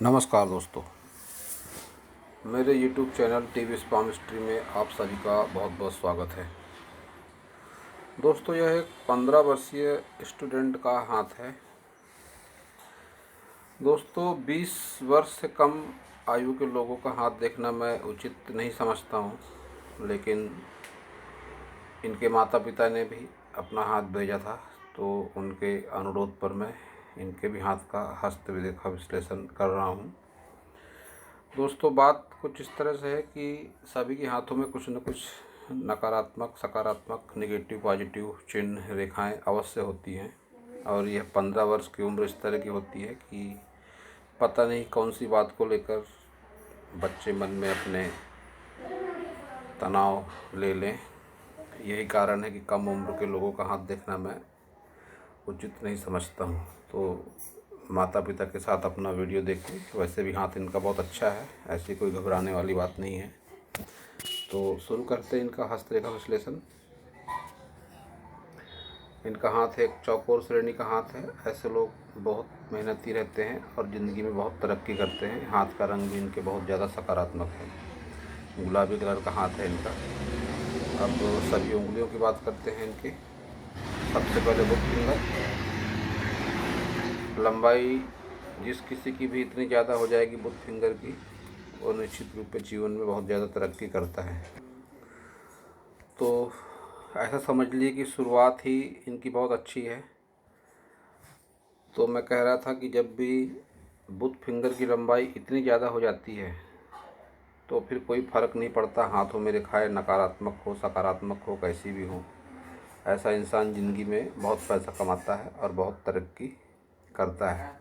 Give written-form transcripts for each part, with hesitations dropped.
नमस्कार दोस्तों, मेरे YouTube चैनल टीवी स्पामिस्ट्री में आप सभी का बहुत बहुत स्वागत है। दोस्तों, यह एक 15 वर्षीय स्टूडेंट का हाथ है। दोस्तों, 20 वर्ष से कम आयु के लोगों का हाथ देखना मैं उचित नहीं समझता हूँ, लेकिन इनके माता पिता ने भी अपना हाथ भेजा था, तो उनके अनुरोध पर मैं इनके भी हाथ का हस्तरेखा विश्लेषण कर रहा हूँ। दोस्तों, बात कुछ इस तरह से है कि सभी के हाथों में कुछ न कुछ नकारात्मक, सकारात्मक, नेगेटिव, पॉजिटिव चिन्ह, रेखाएं अवश्य होती हैं। और यह 15 वर्ष की उम्र इस तरह की होती है कि पता नहीं कौन सी बात को लेकर बच्चे मन में अपने तनाव ले लें। यही कारण है कि कम उम्र के लोगों का हाथ देखना मैं उचित नहीं समझता हूँ। तो माता पिता के साथ अपना वीडियो देखें। वैसे भी हाथ इनका बहुत अच्छा है, ऐसी कोई घबराने वाली बात नहीं है। तो शुरू करते हैं इनका हस्तरेखा विश्लेषण। इनका हाथ एक चौकोर श्रेणी का हाथ है। ऐसे लोग बहुत मेहनती रहते हैं और ज़िंदगी में बहुत तरक्की करते हैं। हाथ का रंग भी इनके बहुत ज़्यादा सकारात्मक है, गुलाबी कलर का हाथ है इनका। अब सभी उंगलियों की बात करते हैं इनके। सबसे पहले बुध फिंगर। लंबाई जिस किसी की भी इतनी ज़्यादा हो जाएगी बुध फिंगर की, वो निश्चित रूप से जीवन में बहुत ज़्यादा तरक्की करता है। तो ऐसा समझ लीजिए कि शुरुआत ही इनकी बहुत अच्छी है। तो मैं कह रहा था कि जब भी बुध फिंगर की लंबाई इतनी ज़्यादा हो जाती है तो फिर कोई फ़र्क नहीं पड़ता हाथों में रेखाएं नकारात्मक हो, सकारात्मक हो, कैसी भी हो। ऐसा इंसान ज़िंदगी में बहुत पैसा कमाता है और बहुत तरक्की करता है।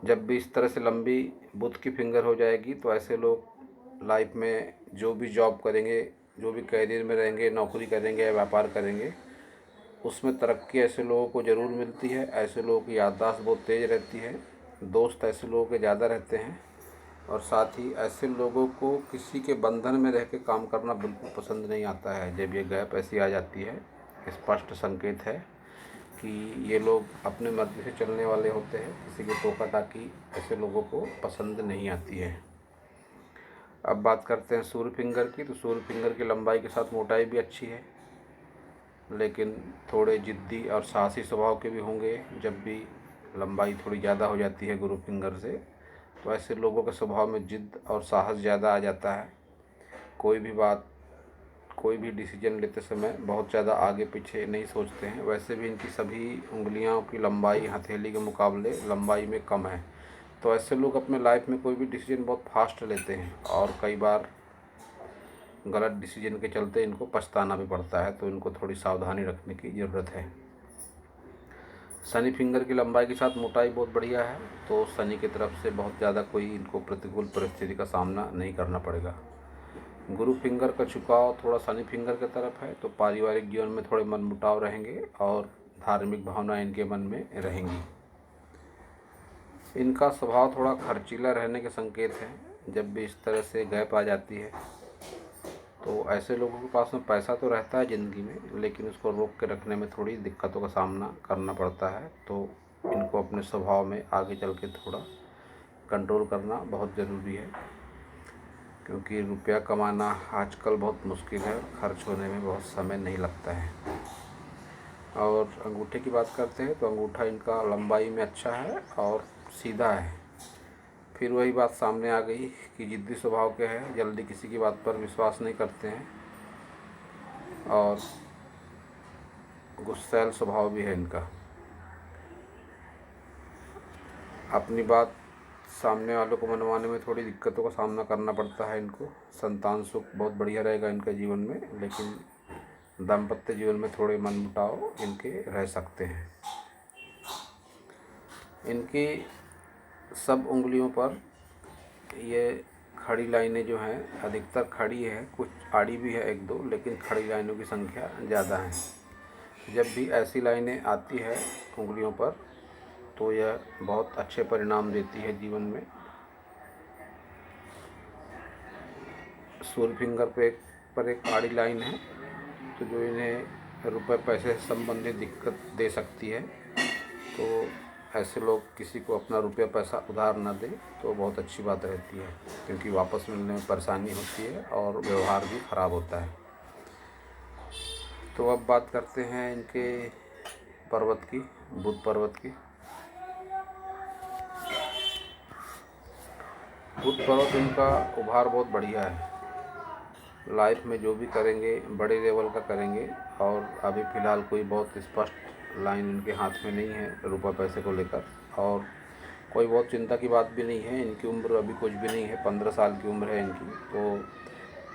जब भी इस तरह से लंबी बुध की फिंगर हो जाएगी तो ऐसे लोग लाइफ में जो भी जॉब करेंगे, जो भी कैरियर में रहेंगे, नौकरी करेंगे या व्यापार करेंगे, उसमें तरक्की ऐसे लोगों को ज़रूर मिलती है। ऐसे लोगों की याददाश्त बहुत तेज़ रहती है, दोस्त ऐसे लोगों के ज़्यादा रहते हैं, और साथ ही ऐसे लोगों को किसी के बंधन में रह के काम करना बिल्कुल पसंद नहीं आता है। जब ये गैप ऐसी आ जाती है, स्पष्ट संकेत है कि ये लोग अपने मर्जी से चलने वाले होते हैं। किसी की टोका टाकी ऐसे लोगों को पसंद नहीं आती है। अब बात करते हैं सूर्य फिंगर की। तो सूर्य फिंगर की लंबाई के साथ मोटाई भी अच्छी है, लेकिन थोड़े ज़िद्दी और साहसी स्वभाव के भी होंगे। जब भी लंबाई थोड़ी ज़्यादा हो जाती है गुरु फिंगर से, तो ऐसे लोगों के स्वभाव में ज़िद्द और साहस ज़्यादा आ जाता है। कोई भी बात, कोई भी डिसीजन लेते समय बहुत ज़्यादा आगे पीछे नहीं सोचते हैं। वैसे भी इनकी सभी उंगलियों की लंबाई हथेली के मुकाबले लंबाई में कम है। तो ऐसे लोग अपने लाइफ में कोई भी डिसीजन बहुत फास्ट लेते हैं और कई बार गलत डिसीजन के चलते इनको पछताना भी पड़ता है। तो इनको थोड़ी सावधानी रखने की ज़रूरत है। शनि फिंगर की लंबाई के साथ मोटाई बहुत बढ़िया है, तो शनि की तरफ से बहुत ज़्यादा कोई इनको प्रतिकूल परिस्थिति का सामना नहीं करना पड़ेगा। गुरु फिंगर का झुकाव थोड़ा शनि फिंगर की तरफ है, तो पारिवारिक जीवन में थोड़े मनमुटाव रहेंगे और धार्मिक भावनाएं इनके मन में रहेंगी। इनका स्वभाव थोड़ा खर्चीला रहने के संकेत हैं। जब भी इस तरह से गैप आ जाती है तो ऐसे लोगों के पास में पैसा तो रहता है ज़िंदगी में, लेकिन उसको रोक के रखने में थोड़ी दिक्कतों का सामना करना पड़ता है। तो इनको अपने स्वभाव में आगे चल के थोड़ा कंट्रोल करना बहुत ज़रूरी है, क्योंकि रुपया कमाना आजकल बहुत मुश्किल है, खर्च होने में बहुत समय नहीं लगता है। और अंगूठे की बात करते हैं तो अंगूठा इनका लंबाई में अच्छा है और सीधा है। फिर वही बात सामने आ गई कि ज़िद्दी स्वभाव के हैं, जल्दी किसी की बात पर विश्वास नहीं करते हैं और गुस्सैल स्वभाव भी है इनका। अपनी बात सामने वालों को मनवाने में थोड़ी दिक्कतों का सामना करना पड़ता है इनको। संतान सुख बहुत बढ़िया रहेगा इनके जीवन में, लेकिन दाम्पत्य जीवन में थोड़े मनमुटाव इनके रह सकते हैं। इनकी सब उंगलियों पर ये खड़ी लाइनें जो हैं अधिकतर खड़ी है, कुछ आड़ी भी है एक दो, लेकिन खड़ी लाइनों की संख्या ज़्यादा है। जब भी ऐसी लाइनें आती है उंगलियों पर तो यह बहुत अच्छे परिणाम देती है जीवन में। सूर्य फिंगर पर एक आड़ी लाइन है, तो जो इन्हें रुपए पैसे से संबंधित दिक्कत दे सकती है। तो ऐसे लोग किसी को अपना रुपया पैसा उधार न दें तो बहुत अच्छी बात रहती है, क्योंकि वापस मिलने में परेशानी होती है और व्यवहार भी ख़राब होता है। तो अब बात करते हैं इनके पर्वत की, बुध पर्वत की। बुध पर्वत इनका उभार बहुत बढ़िया है। लाइफ में जो भी करेंगे बड़े लेवल का करेंगे, और अभी फ़िलहाल कोई बहुत स्पष्ट लाइन इनके हाथ में नहीं है रुपये पैसे को लेकर, और कोई बहुत चिंता की बात भी नहीं है। इनकी उम्र अभी कुछ भी नहीं है, 15 साल की उम्र है इनकी, तो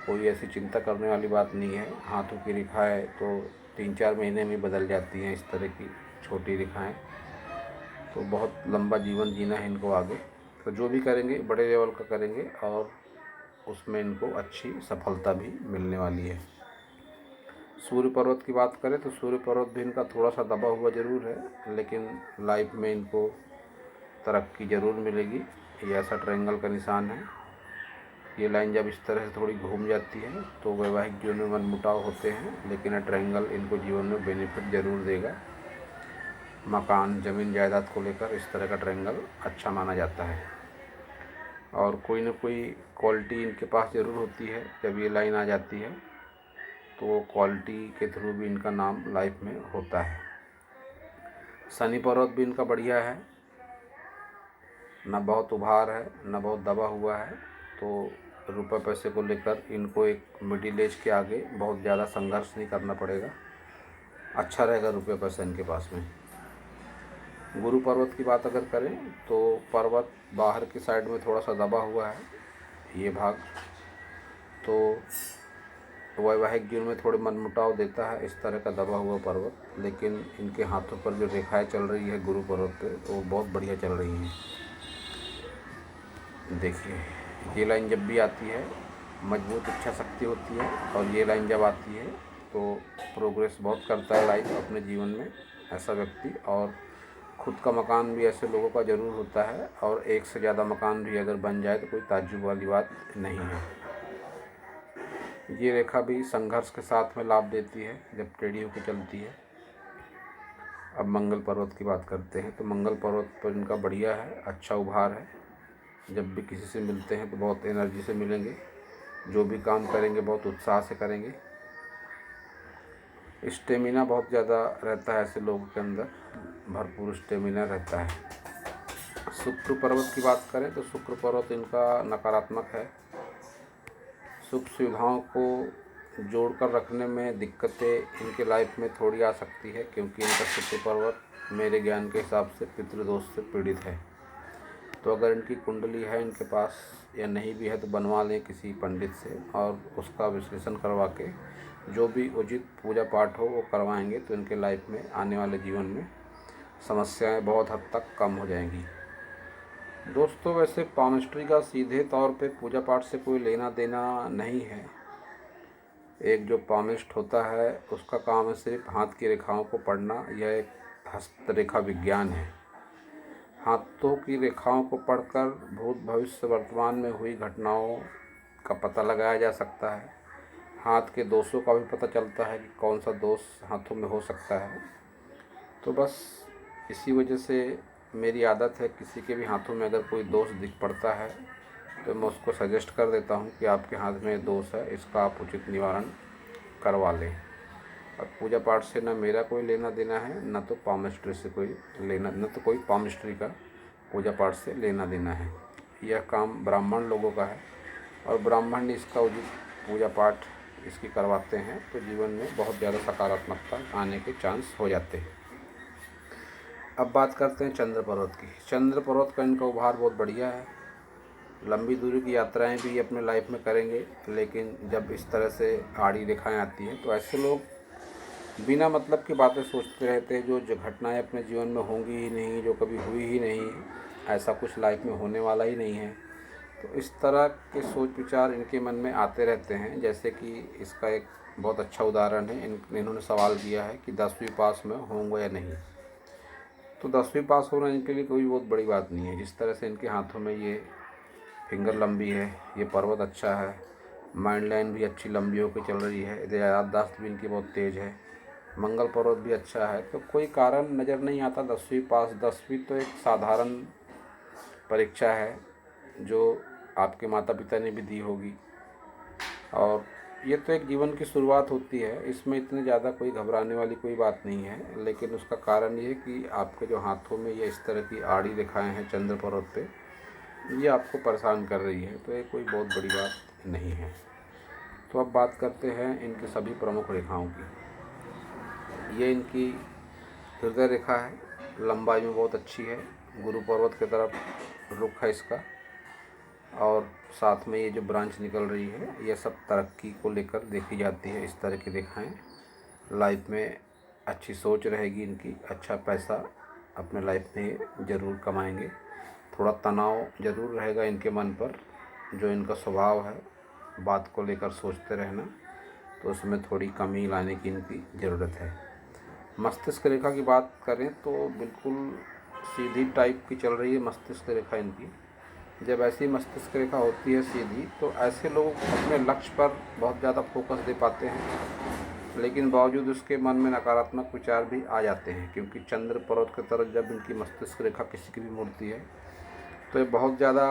कोई ऐसी चिंता करने वाली बात नहीं है। हाथों की रेखाएँ तो 3-4 महीने में बदल जाती हैं, इस तरह की छोटी रेखाएँ। तो बहुत लंबा जीवन जीना है इनको आगे, तो जो भी करेंगे बड़े लेवल का करेंगे और उसमें इनको अच्छी सफलता भी मिलने वाली है। सूर्य पर्वत की बात करें तो सूर्य पर्वत भी इनका थोड़ा सा दबा हुआ ज़रूर है, लेकिन लाइफ में इनको तरक्की ज़रूर मिलेगी। ये ऐसा ट्रायंगल का निशान है। ये लाइन जब इस तरह से थोड़ी घूम जाती है तो वैवाहिक जीवन में मनमुटाव होते हैं, लेकिन ये ट्रायंगल इनको जीवन में बेनिफिट ज़रूर देगा। मकान, ज़मीन, जायदाद को लेकर इस तरह का ट्रायंगल अच्छा माना जाता है, और कोई ना कोई क्वालिटी इनके पास ज़रूर होती है। जब ये लाइन आ जाती है तो वो क्वालिटी के थ्रू भी इनका नाम लाइफ में होता है। शनि पर्वत भी इनका बढ़िया है, ना बहुत उभार है ना बहुत दबा हुआ है, तो रुपये पैसे को लेकर इनको एक मिडिल एज के आगे बहुत ज़्यादा संघर्ष नहीं करना पड़ेगा। अच्छा रहेगा रुपये पैसा इनके पास में। गुरु पर्वत की बात अगर करें तो पर्वत बाहर की साइड में थोड़ा सा दबा हुआ है ये भाग, तो वैवाहिक जीवन में थोड़े मनमुटाव देता है इस तरह का दबा हुआ पर्वत। लेकिन इनके हाथों पर जो रेखाएं चल रही है गुरु पर्वत पे, तो वो बहुत बढ़िया चल रही हैं। देखिए, ये लाइन जब भी आती है मजबूत इच्छा शक्ति होती है, और ये लाइन जब आती है तो प्रोग्रेस बहुत करता है लाइफ अपने जीवन में ऐसा व्यक्ति। और खुद का मकान भी ऐसे लोगों का ज़रूर होता है, और एक से ज़्यादा मकान भी अगर बन जाए तो कोई ताज्जुब वाली बात नहीं है। ये रेखा भी संघर्ष के साथ में लाभ देती है जब टेढ़ी होकर चलती है। अब मंगल पर्वत की बात करते हैं तो मंगल पर्वत पर इनका बढ़िया है, अच्छा उभार है। जब भी किसी से मिलते हैं तो बहुत एनर्जी से मिलेंगे, जो भी काम करेंगे बहुत उत्साह से करेंगे। स्टेमिना बहुत ज़्यादा रहता है ऐसे लोगों के अंदर, भरपूर स्टेमिना रहता है। शुक्र पर्वत की बात करें तो शुक्र पर्वत इनका नकारात्मक है। सुख सुविधाओं को जोड़कर रखने में दिक्कतें इनके लाइफ में थोड़ी आ सकती है, क्योंकि इनका शुक्र पर्वत मेरे ज्ञान के हिसाब से पितृदोष से पीड़ित है। तो अगर इनकी कुंडली है इनके पास या नहीं भी है तो बनवा लें किसी पंडित से, और उसका विश्लेषण करवा के जो भी उचित पूजा पाठ हो वो करवाएंगे तो इनके लाइफ में आने वाले जीवन में समस्याएं बहुत हद तक कम हो जाएंगी। दोस्तों, वैसे पामिस्ट्री का सीधे तौर पे पूजा पाठ से कोई लेना देना नहीं है। एक जो पामिस्ट होता है उसका काम है सिर्फ हाथ की रेखाओं को पढ़ना। यह एक हस्तरेखा विज्ञान है। हाथों की रेखाओं को पढ़कर भूत भविष्य वर्तमान में हुई घटनाओं का पता लगाया जा सकता है। हाथ के दोषों का भी पता चलता है कि कौन सा दोष हाथों में हो सकता है। तो बस इसी वजह से मेरी आदत है, किसी के भी हाथों में अगर कोई दोष दिख पड़ता है तो मैं उसको सजेस्ट कर देता हूँ कि आपके हाथ में दोष है, इसका आप उचित निवारण करवा लें। और पूजा पाठ से ना मेरा कोई लेना देना है, ना तो पामिस्ट्री से कोई लेना, न तो कोई पामिस्ट्री का पूजा पाठ से लेना देना है। यह काम ब्राह्मण लोगों का है, और ब्राह्मण इसका उचित पूजा पाठ इसकी करवाते हैं तो जीवन में बहुत ज़्यादा सकारात्मकता आने के चांस हो जाते हैं। अब बात करते हैं चंद्र पर्वत की। चंद्र पर्वत का इनका उभार बहुत बढ़िया है। लंबी दूरी की यात्राएं भी अपने लाइफ में करेंगे, लेकिन जब इस तरह से आड़ी रेखाएं आती हैं तो ऐसे लोग बिना मतलब की बातें सोचते रहते हैं, जो घटनाएं अपने जीवन में होंगी ही नहीं, जो कभी हुई ही नहीं, ऐसा कुछ लाइफ में होने वाला ही नहीं है। तो इस तरह के सोच विचार इनके मन में आते रहते हैं। जैसे कि इसका एक बहुत अच्छा उदाहरण है, इन्होंने सवाल किया है कि 10वीं पास में होंगे या नहीं। तो 10वीं पास होना इनके लिए कोई बहुत बड़ी बात नहीं है। जिस तरह से इनके हाथों में ये फिंगर लंबी है, ये पर्वत अच्छा है, माइंड लाइन भी अच्छी लंबी होकर चल रही है, याददाश्त भी इनकी बहुत तेज़ है। मंगल पर्वत भी अच्छा है, तो कोई कारण नज़र नहीं आता। 10वीं पास, 10वीं तो एक साधारण परीक्षा है जो आपके माता पिता ने भी दी होगी, और ये तो एक जीवन की शुरुआत होती है, इसमें इतनी ज़्यादा कोई घबराने वाली कोई बात नहीं है। लेकिन उसका कारण ये है कि आपके जो हाथों में ये इस तरह की आड़ी रेखाएं हैं चंद्र पर्वत पे, ये आपको परेशान कर रही है, तो ये कोई बहुत बड़ी बात नहीं है। तो अब बात करते हैं इनकी सभी प्रमुख रेखाओं की। ये इनकी हृदय रेखा है, लंबाई में बहुत अच्छी है, गुरु पर्वत की तरफ रुख है इसका, और साथ में ये जो ब्रांच निकल रही है ये सब तरक्की को लेकर देखी जाती है। इस तरह की रेखाएं लाइफ में अच्छी सोच रहेगी इनकी, अच्छा पैसा अपने लाइफ में ज़रूर कमाएंगे। थोड़ा तनाव ज़रूर रहेगा इनके मन पर, जो इनका स्वभाव है बात को लेकर सोचते रहना, तो उसमें थोड़ी कमी लाने की इनकी ज़रूरत है। मस्तिष्क रेखा की बात करें तो बिल्कुल सीधी टाइप की चल रही है मस्तिष्क रेखा इनकी। जब ऐसी मस्तिष्क रेखा होती है सीधी, तो ऐसे लोग अपने लक्ष्य पर बहुत ज़्यादा फोकस दे पाते हैं, लेकिन बावजूद उसके मन में नकारात्मक विचार भी आ जाते हैं, क्योंकि चंद्र पर्वत की तरफ जब इनकी मस्तिष्क रेखा किसी की भी मुड़ती है तो ये बहुत ज़्यादा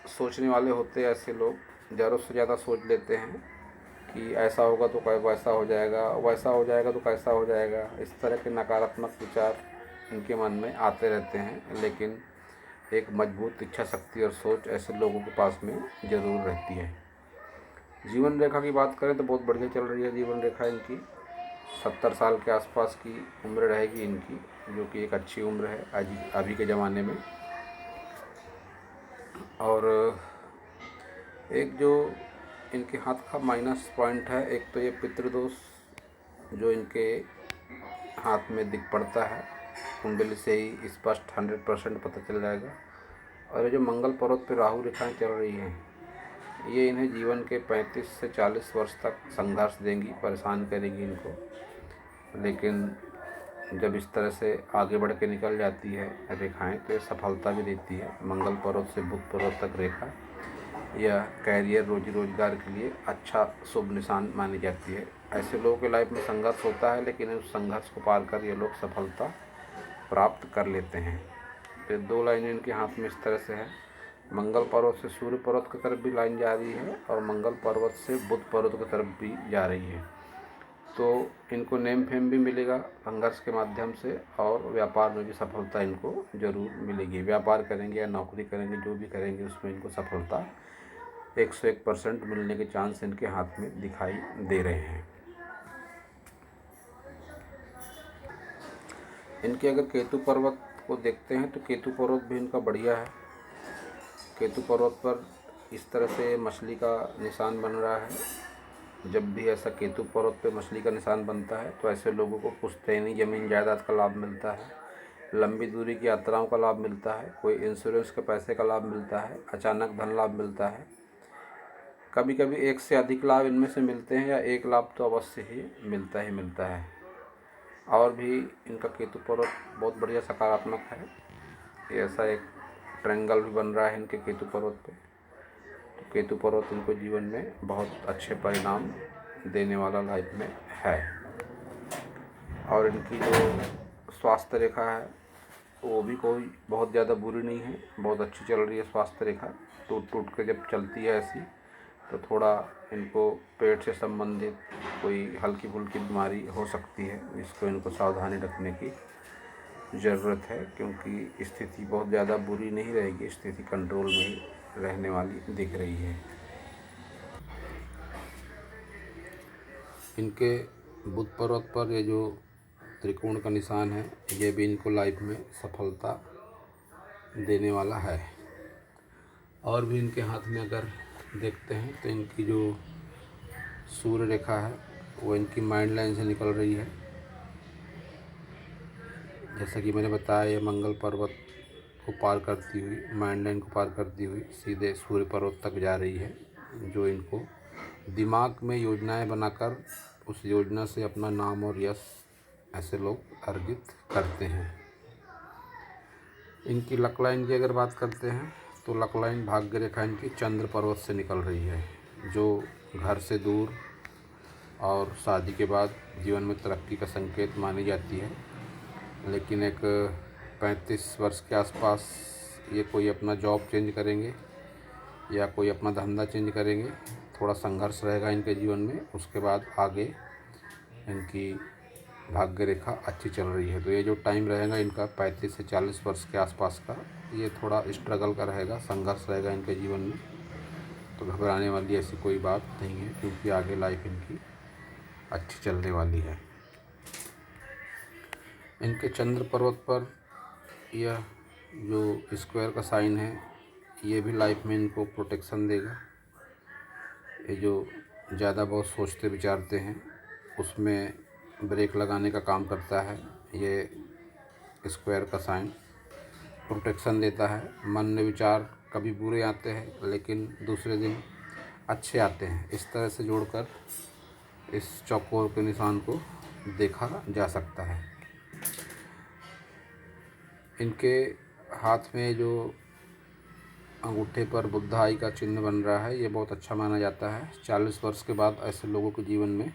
सोचने वाले होते हैं। ऐसे लोग ज़रूरत से ज़्यादा सोच लेते हैं कि ऐसा होगा तो वैसा हो जाएगा, वैसा हो जाएगा तो कैसा हो जाएगा। इस तरह के नकारात्मक विचार इनके मन में आते रहते हैं, लेकिन एक मजबूत इच्छा शक्ति और सोच ऐसे लोगों के पास में ज़रूर रहती है। जीवन रेखा की बात करें तो बहुत बढ़िया चल रही है जीवन रेखा इनकी। 70 साल के आसपास की उम्र रहेगी इनकी, जो कि एक अच्छी उम्र है अभी के ज़माने में। और एक जो इनके हाथ का माइनस पॉइंट है, एक तो ये पितृदोष जो इनके हाथ में दिख पड़ता है, कुंडली से ही स्पष्ट 100% पता चल जाएगा। और ये जो मंगल पर्वत पे राहु रेखाएं चल रही हैं, ये इन्हें जीवन के 35 से 40 वर्ष तक संघर्ष देंगी, परेशान करेगी इनको। लेकिन जब इस तरह से आगे बढ़ के निकल जाती है रेखाएं, तो ये सफलता भी देती है। मंगल पर्वत से बुध पर्वत तक रेखा यह कैरियर, रोजी रोजगार के लिए अच्छा शुभ निशान मानी जाती है। ऐसे लोगों के लाइफ में संघर्ष होता है, लेकिन उस संघर्ष को पार कर ये लोग सफलता प्राप्त कर लेते हैं। तो 2 लाइनें इनके हाथ में इस तरह से है। मंगल पर्वत से सूर्य पर्वत की तरफ भी लाइन जा रही है, और मंगल पर्वत से बुध पर्वत की तरफ भी जा रही है। तो इनको नेम फेम भी मिलेगा संघर्ष के माध्यम से, और व्यापार में भी सफलता इनको ज़रूर मिलेगी। व्यापार करेंगे या नौकरी करेंगे, जो भी करेंगे उसमें इनको सफलता 101% मिलने के चांस इनके हाथ में दिखाई दे रहे हैं। इनके अगर केतु पर्वत को देखते हैं तो केतु पर्वत भी इनका बढ़िया है। केतु पर्वत पर इस तरह से मछली का निशान बन रहा है। जब भी ऐसा केतु पर्वत पे मछली का निशान बनता है तो ऐसे लोगों को पुश्तैनी ज़मीन जायदाद का लाभ मिलता है, लंबी दूरी की यात्राओं का लाभ मिलता है, कोई इंश्योरेंस के पैसे का लाभ मिलता है, अचानक धन लाभ मिलता है। कभी कभी एक से अधिक लाभ इनमें से मिलते हैं, या एक लाभ तो अवश्य ही मिलता है। और भी इनका केतु पर्वत बहुत बढ़िया सकारात्मक है। ऐसा एक ट्रायंगल भी बन रहा है इनके केतु पर्वत पे। तो केतु पर्वत इनको जीवन में बहुत अच्छे परिणाम देने वाला लाइफ में है। और इनकी जो स्वास्थ्य रेखा है वो भी कोई बहुत ज़्यादा बुरी नहीं है, बहुत अच्छी चल रही है स्वास्थ्य रेखा। टूट के जब चलती है ऐसी, तो थोड़ा इनको पेट से संबंधित कोई हल्की फुल्की बीमारी हो सकती है, जिसको इनको सावधानी रखने की ज़रूरत है, क्योंकि स्थिति बहुत ज़्यादा बुरी नहीं रहेगी, स्थिति कंट्रोल में ही रहने वाली दिख रही है। इनके बुध पर्वत पर ये जो त्रिकोण का निशान है, ये भी इनको लाइफ में सफलता देने वाला है। और भी इनके हाथ में अगर देखते हैं तो इनकी जो सूर्य रेखा है वो इनकी माइंड लाइन से निकल रही है। जैसा कि मैंने बताया, ये मंगल पर्वत को पार करती हुई, माइंड लाइन को पार करती हुई सीधे सूर्य पर्वत तक जा रही है, जो इनको दिमाग में योजनाएं बनाकर उस योजना से अपना नाम और यश ऐसे लोग अर्जित करते हैं। इनकी लक लाइन की अगर बात करते हैं तो लक लाइन भाग्य रेखा इनकी चंद्र पर्वत से निकल रही है, जो घर से दूर और शादी के बाद जीवन में तरक्की का संकेत मानी जाती है। लेकिन एक 35 वर्ष के आसपास ये कोई अपना जॉब चेंज करेंगे या कोई अपना धंधा चेंज करेंगे। थोड़ा संघर्ष रहेगा इनके जीवन में, उसके बाद आगे इनकी भाग्य रेखा अच्छी चल रही है। तो ये जो टाइम रहेगा इनका 35 से 40 वर्ष के आसपास का, ये थोड़ा स्ट्रगल का रहेगा, संघर्ष रहेगा इनके जीवन में। तो घबराने वाली ऐसी कोई बात नहीं है, क्योंकि आगे लाइफ इनकी अच्छी चलने वाली है। इनके चंद्र पर्वत पर यह जो स्क्वायर का साइन है, ये भी लाइफ में इनको प्रोटेक्शन देगा। ये जो ज़्यादा बहुत सोचते विचारते हैं उसमें ब्रेक लगाने का काम करता है। ये स्क्वायर का साइन प्रोटेक्शन देता है। मन में विचार कभी बुरे आते हैं लेकिन दूसरे दिन अच्छे आते हैं। इस तरह से जोड़कर इस चौकोर के निशान को देखा जा सकता है। इनके हाथ में जो अंगूठे पर बुद्ध आई का चिन्ह बन रहा है, ये बहुत अच्छा माना जाता है। 40 वर्ष के बाद ऐसे लोगों के जीवन में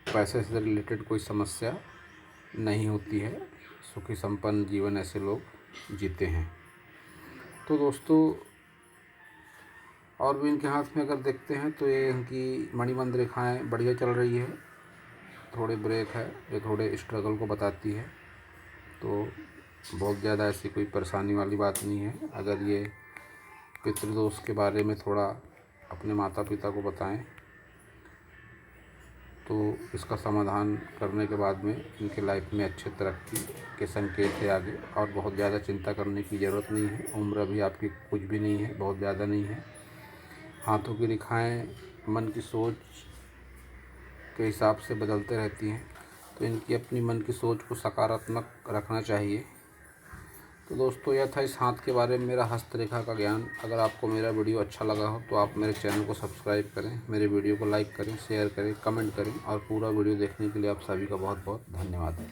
पैसे से रिलेटेड कोई समस्या नहीं होती है। सुखी संपन्न जीवन ऐसे लोग जीते हैं। तो दोस्तों, और भी इनके हाथ में अगर देखते हैं तो ये इनकी मणिबंध रेखाएं बढ़िया चल रही है। थोड़े ब्रेक है, ये थोड़े स्ट्रगल को बताती है। तो बहुत ज़्यादा ऐसी कोई परेशानी वाली बात नहीं है। अगर ये पितृदोष के बारे में थोड़ा अपने माता पिता को बताएं तो इसका समाधान करने के बाद में इनके लाइफ में अच्छे तरक्की के संकेत है आगे। और बहुत ज़्यादा चिंता करने की ज़रूरत नहीं है। उम्र अभी आपकी कुछ भी नहीं है, बहुत ज़्यादा नहीं है। हाथों की रेखाएं मन की सोच के हिसाब से बदलते रहती हैं, तो इनकी अपनी मन की सोच को सकारात्मक रखना चाहिए। तो दोस्तों, यह था इस हाथ के बारे में मेरा हस्तरेखा का ज्ञान। अगर आपको मेरा वीडियो अच्छा लगा हो तो आप मेरे चैनल को सब्सक्राइब करें, मेरे वीडियो को लाइक करें, शेयर करें, कमेंट करें। और पूरा वीडियो देखने के लिए आप सभी का बहुत बहुत धन्यवाद है।